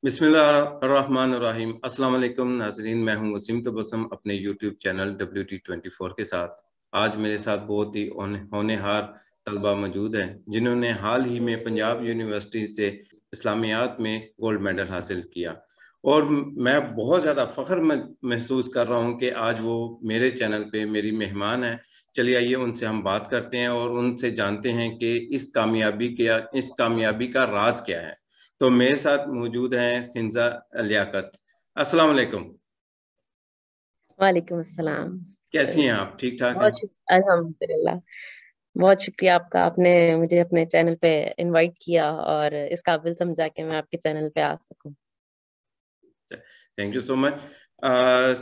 बिस्मिल्लाहिर्रहमानिर्रहीम। अस्सलाम वालेकुम नाजरीन, मैं हूं वसीम तबस्सुम अपने यूट्यूब चैनल WT24 के साथ। आज मेरे साथ बहुत ही होनहार तलबा मौजूद हैं जिन्होंने हाल ही में पंजाब यूनिवर्सिटी से इस्लामियात में गोल्ड मेडल हासिल किया, और मैं बहुत ज़्यादा फ़ख्र महसूस कर रहा हूं कि आज वो मेरे चैनल पे मेरी मेहमान हैं। चलिए आइए उनसे हम बात करते हैं और उनसे जानते हैं कि इस कामयाबी का राज क्या है। तो मेरे साथ मौजूद हैं हिंजा लियाकत। अस्सलाम वालेकुम। वालेकुम अस्सलाम। कैसी हैं आप? ठीक ठाक हैं? अल्हम्दुलिल्लाह। बहुत शुक्रिया आपका, आपने मुझे अपने चैनल पे इनवाइट किया और इस काबिल समझा कि मैं आपके चैनल पे आ सकूं। Thank you so much.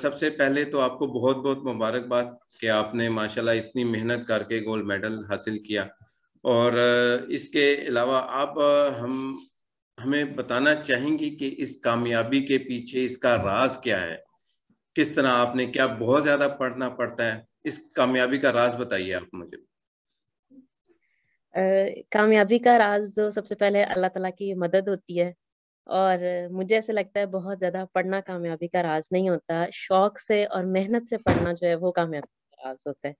सबसे पहले तो आपको बहुत बहुत मुबारकबाद कि आपने माशाल्लाह इतनी मेहनत करके गोल्ड मेडल हासिल किया। और इसके अलावा आप हमें बताना चाहेंगी कि इस कामयाबी के पीछे इसका राज क्या है? किस तरह आपने, क्या बहुत ज्यादा पढ़ना पड़ता है? इस कामयाबी का राज बताइए आप मुझे। कामयाबी का राज जो सबसे पहले अल्लाह ताला की मदद होती है। और मुझे ऐसे लगता है बहुत ज्यादा पढ़ना कामयाबी का राज नहीं होता, शौक से और मेहनत से पढ़ना जो है वो कामयाबी का राज होता है।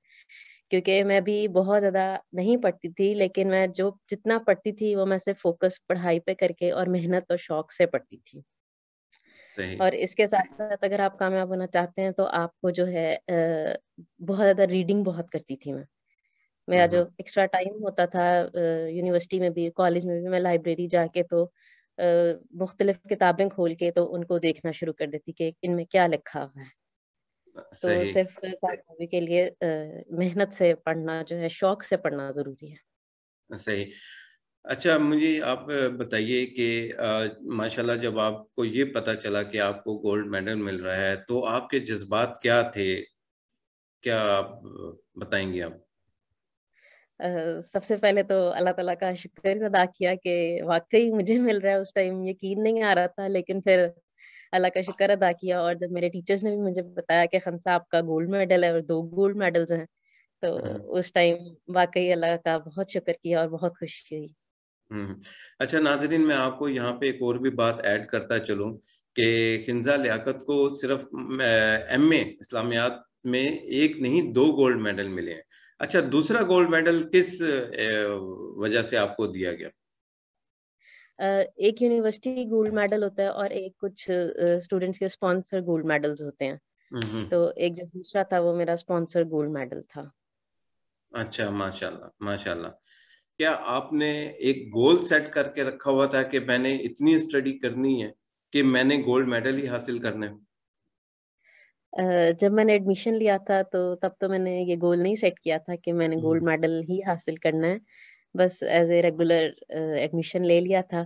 क्योंकि मैं भी बहुत ज्यादा नहीं पढ़ती थी, लेकिन मैं जो जितना पढ़ती थी वो मैं सिर्फ फोकस पढ़ाई पे करके और मेहनत और शौक से पढ़ती थी। सही। और इसके साथ साथ अगर आप कामयाब होना चाहते हैं तो आपको जो है बहुत ज्यादा रीडिंग बहुत करती थी मैं। मेरा जो हम्म। एक्स्ट्रा टाइम होता था यूनिवर्सिटी में भी, कॉलेज में भी, मैं लाइब्रेरी जाके तो मुख्तलिफ किताबें खोल के तो उनको देखना शुरू कर देती कि इनमें क्या लिखा हुआ है। तो सही। सिर्फ कामयाबी के लिए मेहनत से पढ़ना जो है, शौक से पढ़ना जरूरी है। सही। अच्छा, मुझे आप बताइए कि माशाल्लाह जब आपको ये पता चला कि आपको गोल्ड मेडल मिल रहा है तो आपके जज्बात क्या थे? क्या आप बताएंगे आप? सबसे पहले तो अल्लाह ताला का शुक्र अदा किया कि वाकई मुझे मिल रहा है। उस टाइम यकीन नहीं आ रहा था, लेकिन फिर अल्लाह का शुक्र अदा किया। और जब मेरे टीचर्स ने भी मुझे बताया कि खंसा आपका गोल्ड मेडल है और 2 गोल्ड मेडल्स हैं, तो हम्म। उस टाइम वाकई अल्लाह का बहुत शुक्र किया और बहुत खुशी हुई। हम्म। अच्छा नाजरीन, मैं आपको यहाँ पे एक और भी बात ऐड करता चलूँ कि हिंजा लियाकत को सिर्फ MA इस्लामियात में एक नहीं, 2 गोल्ड मेडल मिले हैं। अच्छा, दूसरा गोल्ड मेडल किस वजह से आपको दिया गया? एक यूनिवर्सिटी गोल्ड मेडल होता है और एक कुछ स्टूडेंट्स के स्पॉन्सर गोल्ड मेडल्स होते हैं। हम्म। तो एक जो दूसरा था वो मेरा स्पॉन्सर गोल्ड मेडल था। अच्छा, माशाल्लाह माशाल्लाह। क्या आपने एक गोल सेट करके रखा हुआ था कि मैंने इतनी स्टडी करनी है कि मैंने गोल्ड मेडल ही हासिल करना है? जब मैंने एडमिशन लिया था तो तब तो मैंने ये गोल नहीं सेट किया था कि मैंने गोल्ड हम्म। मेडल ही हासिल करना है। बस एज ए रेगुलर एडमिशन ले लिया था।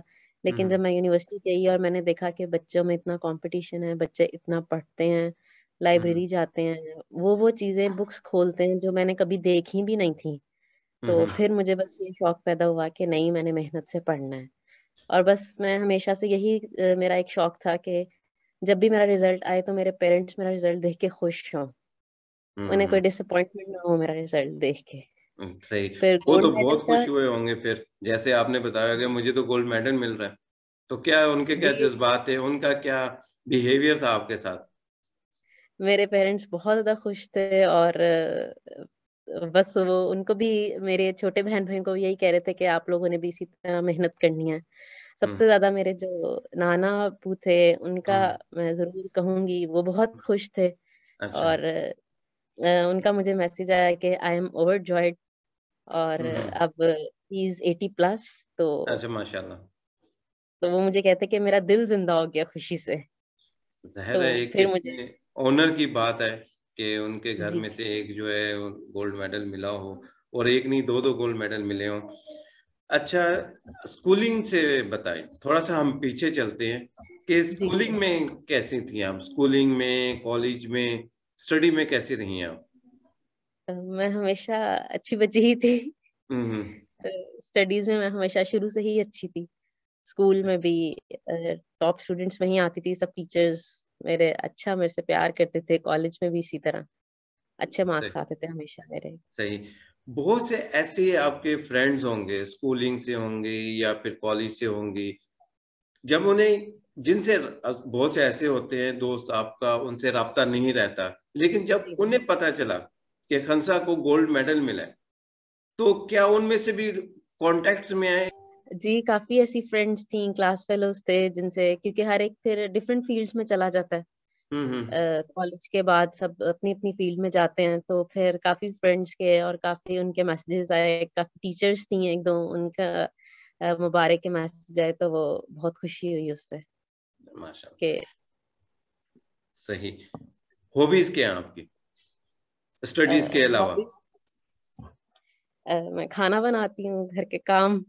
लेकिन हम्म। जब मैं यूनिवर्सिटी गई और मैंने देखा कि बच्चों में इतना कंपटीशन है, बच्चे इतना पढ़ते हैं, हम्म। लाइब्रेरी जाते हैं, वो चीजें बुक्स खोलते हैं जो मैंने कभी देखी भी नहीं थी। तो हम्म। फिर मुझे बस ये शौक पैदा हुआ कि नहीं, मैंने मेहनत से पढ़ना है। और बस मैं हमेशा से यही मेरा एक शौक था कि जब भी मेरा रिजल्ट आए तो मेरे पेरेंट्स मेरा रिजल्ट देख के खुश हों, उन्हें हम्म। कोई डिसअपॉइंटमेंट ना हो मेरा रिजल्ट देख के। सही। फिर वो गोल्ड तो मेडल बहुत का। खुश हुए होंगे फिर, जैसे आपने बताया कि मुझे तो गोल्ड मेडल मिल रहा है। तो क्या उनके, क्या जी, जज्बात थे, उनका क्या बिहेवियर था आपके साथ? मेरे पेरेंट्स बहुत ज्यादा खुश थे। और बस वो उनको भी, मेरे छोटे बहन भाई को भी यही कह रहे थे कि आप लोगों ने भी इसी तरह मेहनत करनी है। हम्म। सबसे ज्यादा मेरे जो नाना अब्बू थे उनका हम्म। मैं जरूर कहूंगी, वो बहुत खुश थे। अच्छा। और उनका मुझे मैसेज आया कि आई एम ओवरजॉयड। और हम्म। अब ही इज 80+। अच्छा, माशाल्लाह। तो वो मुझे कहते कि मेरा दिल जिंदा हो गया खुशी से। ज़ाहिर तो है एक फिर मुझे। कितने ऑनर की बात है कि उनके घर जी। में से एक जो है गोल्ड मेडल मिला हो, और एक नहीं, दो दो गोल्ड मेडल मिले हो। अच्छा, स्कूलिंग से बताएं, थोड़ा सा हम पीछे चलते हैं कि जी जी। स्कूलिंग में कैसी थी आप? स्कूलिंग में, कॉलेज में, स्टडी में कैसी रही आप? मैं हमेशा अच्छी बच्ची ही थी। हम्म। स्टडीज में मैं हमेशा शुरू से ही अच्छी थी। स्कूल में भी टॉप स्टूडेंट्स में ही आती थी। सब टीचर्स मेरे से प्यार करते थे। कॉलेज में भी इसी तरह अच्छे सही। मार्क्स आते थे हमेशा मेरे। सही। बहुत से ऐसे आपके फ्रेंड्स होंगे, स्कूलिंग से होंगे या फिर कॉलेज से होंगे, जब उन्हें जिनसे बहुत से ऐसे होते हैं दोस्त आपका, उनसे राब्ता नहीं रहता, लेकिन जब जी जी उन्हें पता चला कि खंसा को गोल्ड मेडल मिला है, तो क्या उनमें से भी कांटेक्ट्स में आए? जी, काफी ऐसी फ्रेंड्स थी, क्लास फेलोज थे जिनसे, क्योंकि हर एक फिर डिफरेंट फील्ड्स में चला जाता है। हम्म। कॉलेज के बाद सब अपनी अपनी फील्ड में जाते हैं, तो फिर काफी फ्रेंड्स के और काफी उनके मैसेजेस आए, काफी टीचर्स थी एक दो, उनका मुबारक के मैसेज आए, तो वो बहुत खुशी हुई उससे माशाल्लाह। कि सही। हॉबीज क्या हैं आपकी स्टडीज के अलावा? हॉबीज, मैं खाना बनाती हूँ, घर के काम,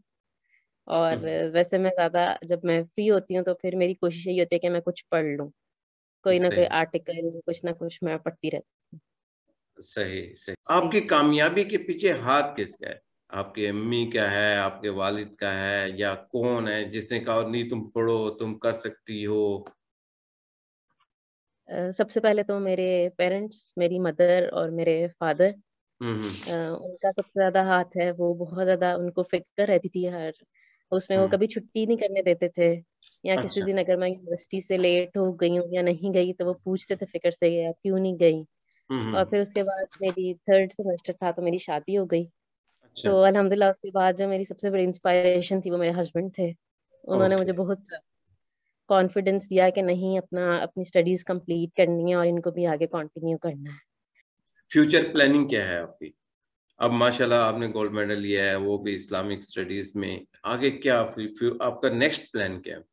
और हम्म, वैसे मैं ज्यादा जब मैं फ्री होती हूँ तो फिर मेरी कोशिश यही होती है कि मैं कुछ पढ़ लूँ, कोई ना कोई सही आर्टिकल, कुछ ना कुछ मैं पढ़ती रहती सही सही। हूँ। आपकी कामयाबी के पीछे हाथ किसका है? आपकी अम्मी का है, आपके वालिद का है, या कौन है जिसने कहा नहीं तुम पढ़ो, तुम कर सकती हो? सबसे पहले तो मेरे पेरेंट्स, मेरी मदर और मेरे फादर, हम्म उनका सबसे ज्यादा हाथ है। वो बहुत ज्यादा, उनको फिक्र रहती थी हर उसमें, वो हम्म। कभी छुट्टी नहीं करने देते थे। या किसी अच्छा। दिन अगर मैं यूनिवर्सिटी से लेट हो गई हूँ या नहीं गई, तो वो पूछते थे फिक्र से, यार क्यों नहीं गई। और हम्म। फिर उसके बाद मेरी थर्ड सेमेस्टर था तो मेरी शादी हो गई। अच्छा। तो अल्हम्दुलिल्लाह उसके बाद जो मेरी सबसे बड़ी इंस्पायरेशन थी वो मेरे हस्बैंड थे। उन्होंने ओके। मुझे बहुत कॉन्फिडेंस दिया कि नहीं, अपनी स्टडीज कंप्लीट करनी है और इनको भी आगे कंटिन्यू करना है। फ्यूचर प्लानिंग क्या है आपकी? अब माशाल्लाह आपने गोल्ड मेडल लिया है, वो भी इस्लामिक स्टडीज में। आगे क्या आपका नेक्स्ट प्लान क्या है?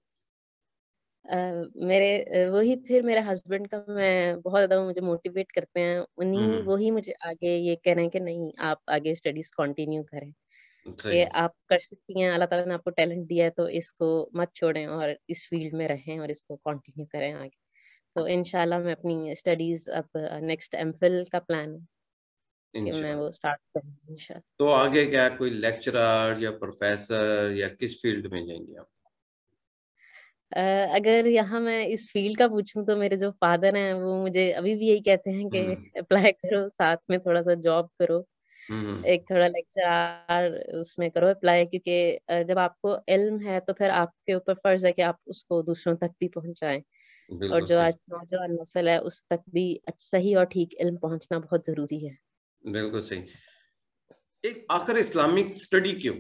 वही फिर मेरे हस्बैंड का, मैं बहुत ज्यादा, मुझे मोटिवेट करते हैं उन्हीं, हम्म। वही मुझे आगे ये कह रहे हैं कि नहीं, आप आगे स्टडीज कंटिन्यू करें, कि सही। आप कर सकती हैं, अल्लाह ताला ने आपको टैलेंट दिया है, तो इसको मत छोड़ें और इस फील्ड में रहें और इसको कंटिन्यू करें आगे। तो इंशाल्लाह मैं अपनी स्टडीज अब, नेक्स्ट एमफिल का प्लान है कि मैं इंशाल्लाह। वो स्टार्ट करूँगी इंशाल्लाह। तो आगे क्या, कोई लेक्चरर या प्रोफेसर, या किस फील्ड में जाएंगे आप? अ, अगर यहाँ मैं इस फील्ड का पूछूं, तो मेरे जो फादर हैं वो मुझे अभी भी यही कहते हैं कि हम्म अप्लाई करो, साथ में थोड़ा सा जॉब करो, हम्म। एक थोड़ा लेक्चर उसमें करो अप्लाई, क्योंकि जब आपको इल्म है तो फिर आपके ऊपर फर्ज है कि आप उसको दूसरों तक भी पहुंचाएं। और बिल्कुल जो सही। आज नौजवान नस्ल है उस तक भी सही और ठीक इल्म पहुंचना बहुत जरूरी है। बिल्कुल सही। एक आखिर इस्लामिक स्टडी क्यों?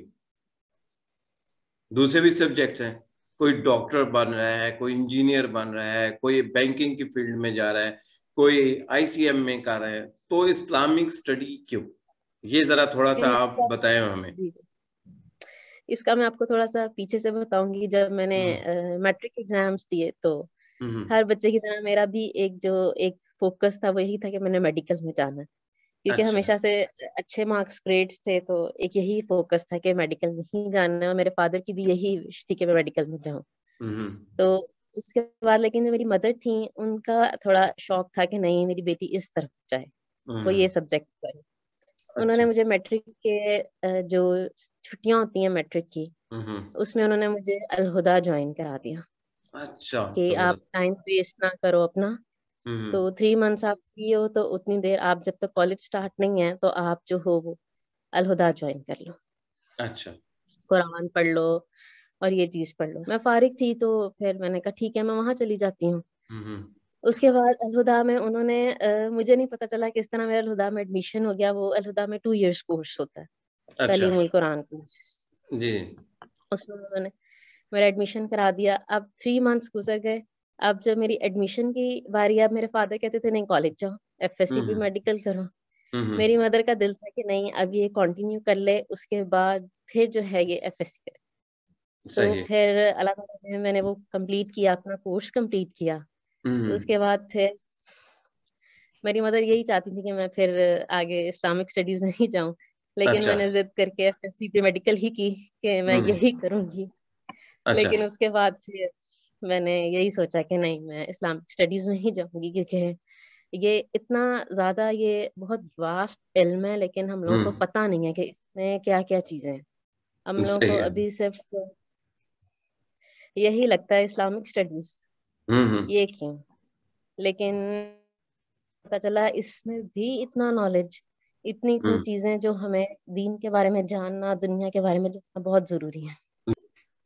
दूसरे भी सब्जेक्ट्स हैं, कोई डॉक्टर बन रहा है, कोई इंजीनियर बन रहा है, कोई बैंकिंग की फील्ड में जा रहा है, कोई आईसीएम में कर रहा है, तो इस्लामिक स्टडी क्यों? ये जरा थोड़ा सा आप इसका बताएं हमें। जी, इसका मैं आपको थोड़ा सा पीछे से बताऊंगी। जब मैंने हम्म मैट्रिक एग्जाम्स दिए, तो हम्म। हर बच्चे की तरह मेरा भी एक फोकस था, वो यही था कि मैंने मेडिकल में जाना है, क्योंकि अच्छा। हमेशा से अच्छे मार्क्स ग्रेड्स थे, तो एक यही फोकस था कि मेडिकल में ही जाना है, और मेरे फादर की भी यही विश थी कि मैं मेडिकल में जाऊं। हम्म तो उसके बाद लेकिन जो मेरी मदर थी, उनका थोड़ा शौक था कि नहीं, मेरी बेटी इस तरफ जाए, वो ये हम्म। सब्जेक्ट करे। उन्होंने अच्छा। मुझे मैट्रिक के जो छुट्टियां होती हैं मैट्रिक की, हम्म। उसमें उन्होंने मुझे अलहुदा ज्वाइन करा दिया अच्छा, कि आप जबरदस्त। टाइम वेस्ट ना करो अपना। तो हम्म। 3 मंथ्स आप फ्री हो, तो उतनी देर आप, जब तक कॉलेज स्टार्ट नहीं है, तो आप जो हो वो अलहुदा ज्वाइन कर लो, अच्छा। कुरान पढ़ लो और ये चीज पढ़ लो। मैं फारिग थी, तो फिर मैंने कहा ठीक है, मैं वहां चली जाती हूँ। हम्म। उसके बाद अलहुदा में उन्होंने, मुझे नहीं पता चला किस तरह मेरा अलहुदा में एडमिशन हो गया। वो अलहुदा में 2 इयर्स कोर्स होता है, अच्छा। तालीमुल कुरान कोर्स। जी। उसमें उन्होंने मेरा एडमिशन करा दिया। अब 3 मंथ्स गुजर गए। अब जब मेरी एडमिशन की बारी, अब मेरे फादर कहते थे नहीं, कॉलेज जाओ, एफएससी भी हम्म मेडिकल करो। हम्म। मेरी मदर का दिल था कि नहीं, अब ये कंटिन्यू कर ले, उसके बाद फिर जो है ये एफएससी करे। तो सही है। फिर अल्लाह ताला ने, मैंने वो कंप्लीट किया, अपना कोर्स कंप्लीट किया। हम्म। उसके बाद फिर मेरी मदर यही चाहती थी कि मैं फिर आगे इस्लामिक स्टडीज में ही जाऊं, लेकिन अच्छा। मैंने जिद करके एफएससी पे मेडिकल ही की कि मैं हम्म। यही करूंगी। अच्छा। लेकिन उसके बाद फिर मैंने यही सोचा कि नहीं, मैं इस्लामिक स्टडीज में ही जाऊंगी, क्योंकि ये इतना ज्यादा, ये बहुत वास्ट इल्म है, लेकिन हम लोगों को हम्म। पता नहीं है कि इसमें क्या क्या चीजें हैं। हम लोगों को सही है। अभी सिर्फ यही लगता है इस्लामिक स्टडीज हम्म। ये क्यों, लेकिन पता चला इसमें भी इतना नॉलेज, इतनी इतनी हम्म। चीजें जो हमें दीन के बारे में जानना, दुनिया के बारे में जानना बहुत जरूरी है।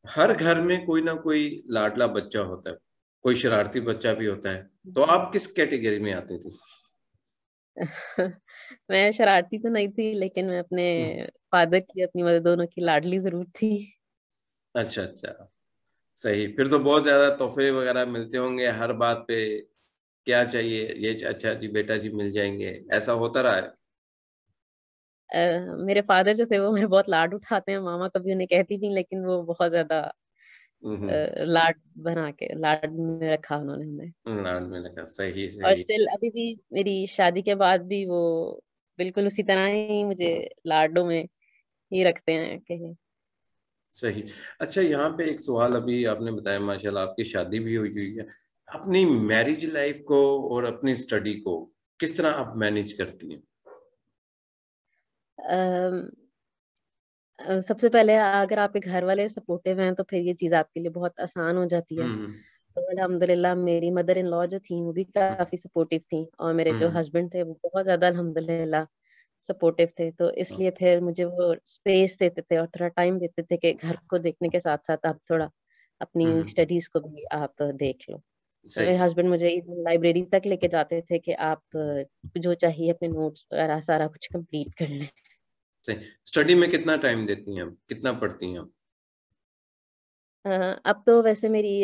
हर घर में कोई ना कोई लाडला बच्चा होता है, कोई शरारती बच्चा भी होता है। तो आप किस कैटेगरी में आती थी? मैं शरारती तो नहीं थी, लेकिन मैं अपने फादर की, अपनी मदर, दोनों की लाडली जरूर थी। अच्छा अच्छा, सही। फिर तो बहुत ज्यादा तोहफे वगैरह मिलते होंगे हर बात पे, क्या चाहिए ये, अच्छा जी बेटा जी मिल जाएंगे, ऐसा होता रहा है? मेरे फादर जो थे वो मेरे बहुत लाड उठाते हैं। मामा कभी उन्हें कहती नहीं, लेकिन वो बहुत ज्यादा हम्म। लाड बना के लाड में रखा उन्होंने हमें। लाड में लगा, सही और सही। स्टिल अभी भी मेरी शादी के बाद भी वो बिल्कुल उसी तरह ही मुझे लाडों में ही रखते हैं कहीं। सही। अच्छा, यहाँ पे एक सवाल, अभी आपने बताया माशाल्लाह आपकी शादी भी हुई हुई है, अपनी मैरिज लाइफ को और अपनी स्टडी को किस तरह आप मैनेज करती हैं? अम, सबसे पहले अगर आपके घर वाले सपोर्टिव हैं तो फिर ये चीज आपके लिए बहुत आसान हो जाती है। हम्म तो अल्हम्दुलिल्लाह मेरी मदर इन लॉ जो थी वो भी हम्म काफी सपोर्टिव थी, और मेरे जो हम्म हस्बैंड थे वो बहुत ज्यादा अल्हम्दुलिल्लाह सपोर्टिव थे। तो इसलिए फिर मुझे वो स्पेस देते थे और थोड़ा टाइम देते थे कि घर को देखने के साथ साथ आप थोड़ा अपनी हम्म, स्टडीज को भी आप देख लो। तो मेरे सही हस्बैंड मुझे इवन लाइब्रेरी तक लेके जाते थे कि आप जो चाहिए अपने नोट्स वगैरह सारा कुछ कंप्लीट कर लें। सही। स्टडी में कितना टाइम देती हैं आप, कितना पढ़ती हैं आप? अ, अब तो वैसे मेरी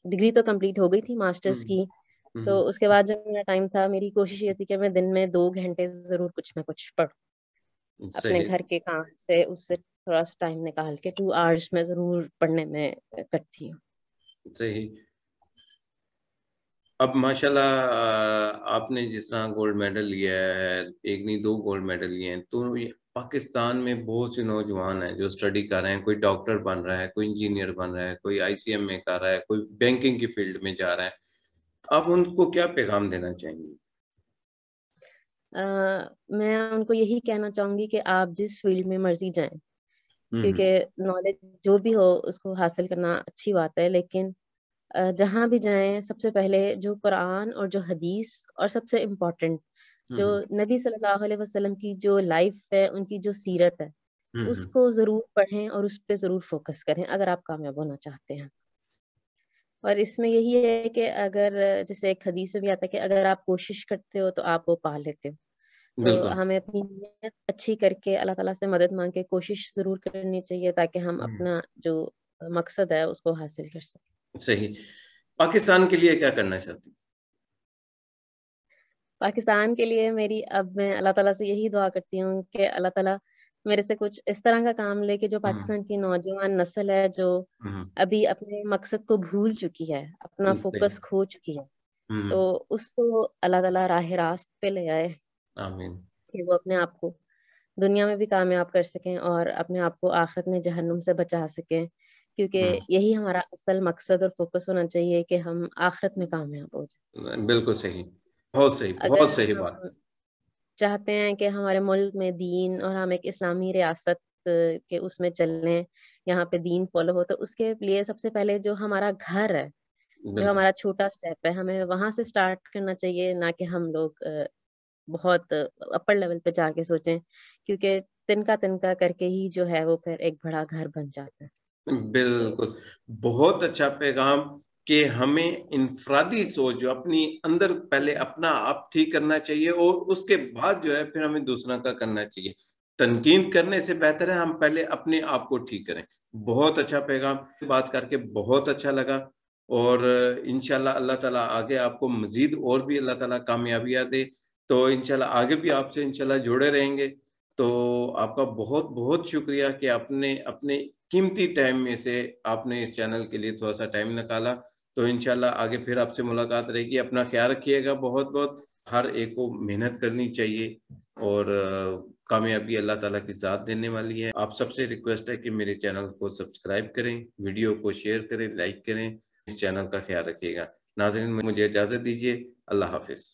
डिग्री तो कंप्लीट हो गई थी मास्टर्स हम्म की। तो हम्म, उसके बाद जो मेरा टाइम था, मेरी कोशिश ये थी कि मैं दिन में 2 घंटे जरूर कुछ ना कुछ पढूं। अपने सही घर के काम से उससे थोड़ा सा टाइम निकाल के 2 आवर्स में जरूर पढ़ने में करती हूँ। सही। अब माशाल्लाह आपने जिस तरह गोल्ड मेडल लिया है, एक नहीं दो गोल्ड मेडल लिए हैं, तो ये पाकिस्तान में बहुत से नौजवान हैं जो स्टडी कर रहे हैं, कोई डॉक्टर बन रहा है, कोई इंजीनियर बन रहा है, कोई आईसीएम में कर रहा है, कोई बैंकिंग की फील्ड में जा रहा है। आप उनको क्या पैगाम देना चाहेंगे? अ, मैं उनको यही कहना चाहूंगी कि आप जिस फील्ड में मर्जी जाएं, हम्म क्योंकि नॉलेज जो भी हो उसको हासिल करना अच्छी बात है, लेकिन जहाँ भी जाएं सबसे पहले जो कुरान और जो हदीस और सबसे इम्पोर्टेंट जो हम्म नबी सल्लल्लाहु अलैहि वसल्लम की जो लाइफ है, उनकी जो सीरत है, हम्म उसको जरूर पढ़ें और उस पर जरूर फोकस करें अगर आप कामयाब होना चाहते हैं। और इसमें यही है कि अगर जैसे एक हदीस में भी आता है कि अगर आप कोशिश करते हो तो आप वो पा लेते हो। तो बिल्कुल। हमें अपनी नीयत अच्छी करके अल्लाह ताला से मदद मांग के कोशिश जरूर करनी चाहिए, ताकि हम हम्म, अपना जो मकसद है उसको हासिल कर सकें। सही। पाकिस्तान के लिए क्या करना चाहती? पाकिस्तान के लिए मेरी, अब मैं अल्लाह ताला से यही दुआ करती हूँ कि अल्लाह ताला मेरे से कुछ इस तरह का काम ले कि जो हम्म पाकिस्तान की नौजवान नस्ल है जो हम्म अभी अपने मकसद को भूल चुकी है, अपना सही। फोकस खो चुकी है, तो हम्म, उसको अल्लाह ताला राह रास्त पे ले आए आमीन। कि वो अपने आप को दुनिया में भी कामयाब कर सकें और अपने आप को आखिरत में जहन्नुम से बचा सकें। क्योंकि हम्म, यही हमारा असल मकसद और फोकस होना चाहिए कि हम आखिरत में कामयाब हो जाएं। बिल्कुल सही, बहुत सही, बहुत अगर सही बात। हम चाहते हैं कि हमारे मुल्क में दीन और हम एक इस्लामी रियासत के उसमें चलें, यहाँ पे दीन फॉलो हो, तो उसके लिए सबसे पहले जो हमारा घर है, जो बिल्कुल हमारा छोटा स्टेप है, हमें वहां से स्टार्ट करना चाहिए, ना कि हम लोग बहुत अपर लेवल पे जाके सोचें। क्योंकि तिनका तिनका करके ही जो है वो फिर एक बड़ा घर बन जाता है। तो बिल्कुल, बहुत अच्छा पैगाम कि हमें इनफरादी सोच जो अपनी अंदर पहले अपना आप ठीक करना चाहिए और उसके बाद जो है फिर हमें दूसरा का करना चाहिए। तनकीन करने से बेहतर है हम पहले अपने आप को ठीक करें। बहुत अच्छा पैगाम, बात करके बहुत अच्छा लगा। और इंशाल्लाह अल्लाह ताला आगे आपको मजीद और भी अल्लाह ताला कामयाबियां दे। तो इंशाल्लाह आगे भी आपसे इंशाल्लाह जुड़े रहेंगे। तो आपका बहुत बहुत शुक्रिया कि आपने अपने कीमती टाइम में से आपने इस चैनल के लिए थोड़ा सा टाइम निकाला। तो इंशाल्लाह आगे फिर आपसे मुलाकात रहेगी। अपना ख्याल रखिएगा बहुत बहुत। हर एक को मेहनत करनी चाहिए और कामयाबी अल्लाह ताला की ज़ात देने वाली है। आप सबसे रिक्वेस्ट है कि मेरे चैनल को सब्सक्राइब करें, वीडियो को शेयर करें, लाइक करें। इस चैनल का ख्याल रखिएगा। नाज़रीन, मुझे इजाज़त दीजिए। अल्लाह हाफिज़।